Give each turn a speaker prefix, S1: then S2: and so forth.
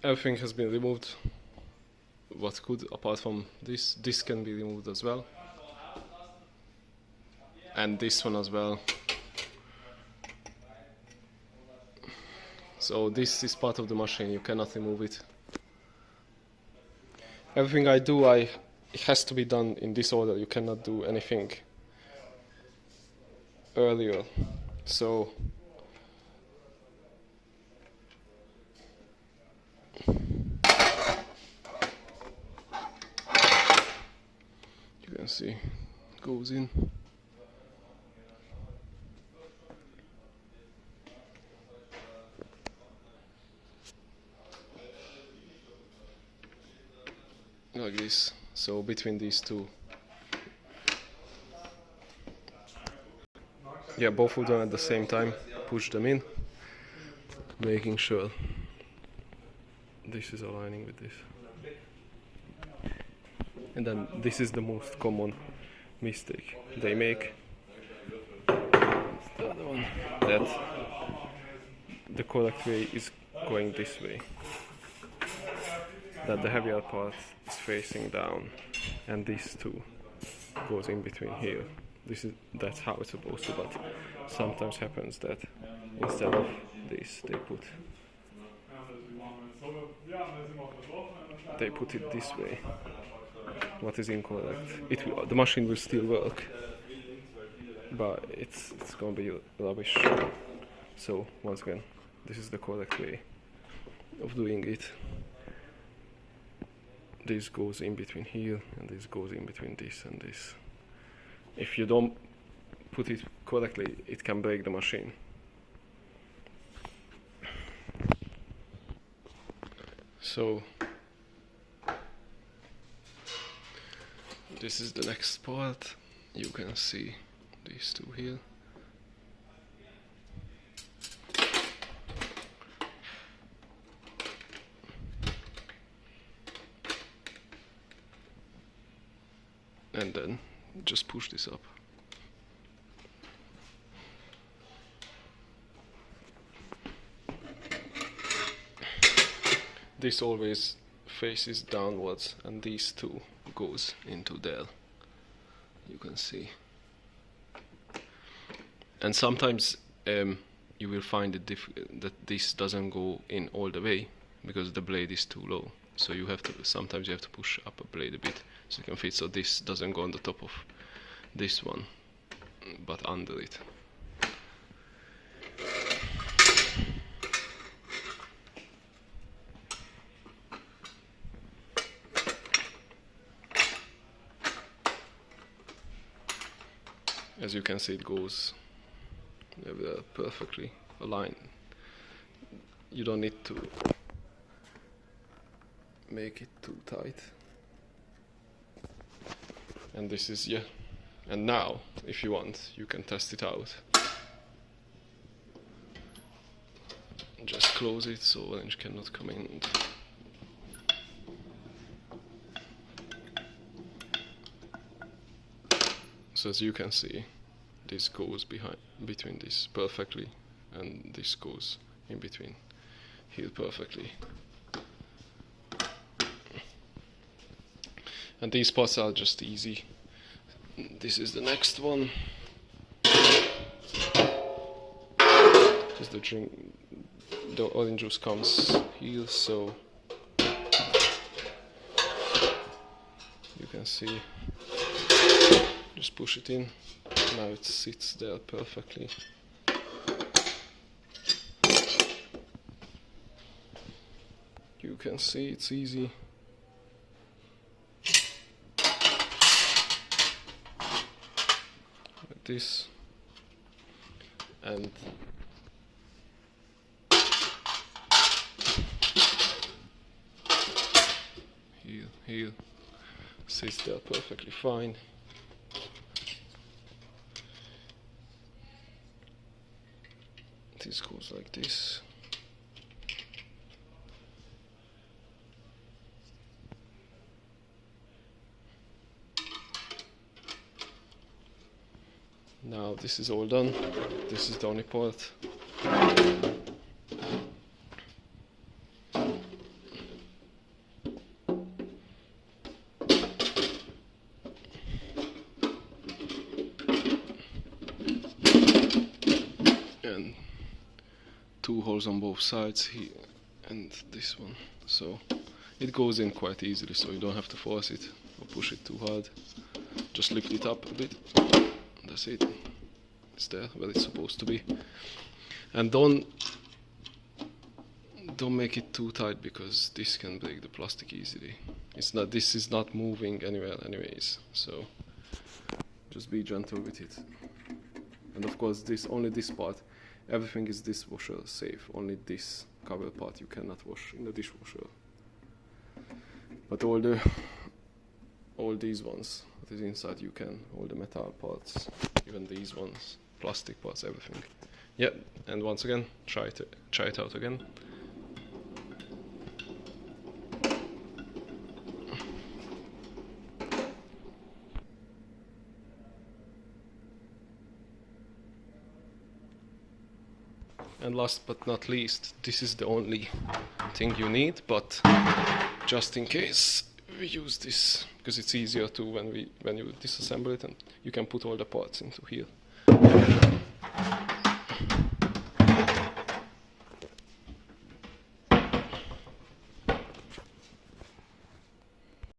S1: Everything has been removed what could, apart from this. This can be removed as well, and this one as well. So this is part of the machine, you cannot remove it. Everything I do, it has to be done in this order. You cannot do anything earlier. So you can see it goes in. Like this. So between these two. Yeah, both of them at the same time. Push them in, making sure this is aligning with this. And then this is the most common mistake they make. The other one, that the correct way is going this way. That the heavier part is facing down, and this too goes in between here. That's how it's supposed to, but sometimes happens that instead of this they put it this way. What is incorrect? The machine will still work, but it's gonna be rubbish. So once again, this is the correct way of doing it. This goes in between here, and this goes in between this and this. If you don't put it correctly, it can break the machine. So this is the next part. You can see these two here. And then just push this up. This always faces downwards, and these two goes into there. You can see. And sometimes you will find it that this doesn't go in all the way because the blade is too low. So sometimes you have to push up a blade a bit so you can fit. So this doesn't go on the top of this one, but under it. As you can see, it goes perfectly aligned. You don't need to make it too tight. And this is, yeah. And now, if you want, you can test it out. Just close it so orange cannot come in. So as you can see, this goes between this perfectly, and this goes in between here perfectly. And these parts are just easy. This is the next one. Just the orange juice comes here, so you can see. Just push it in. Now it sits there perfectly. You can see it's easy. Like this. And here sits there perfectly fine. This goes like this. Now this is all done. This is the only part. and 2 holes on both sides here and this one, so it goes in quite easily, so you don't have to force it or push it too hard. Just lift it up a bit, that's it, it's there where it's supposed to be. And don't make it too tight, because this can break the plastic easily. This is not moving anywhere anyways, so just be gentle with it. And of course only this part, everything is dishwasher safe, only this cover part you cannot wash in the dishwasher. But all these ones that is inside you can, all the metal parts, even these ones, plastic parts, everything. Yeah, and once again, try it out again. And last but not least, this is the only thing you need, but just in case we use this, because it's easier to when you disassemble it, and you can put all the parts into here.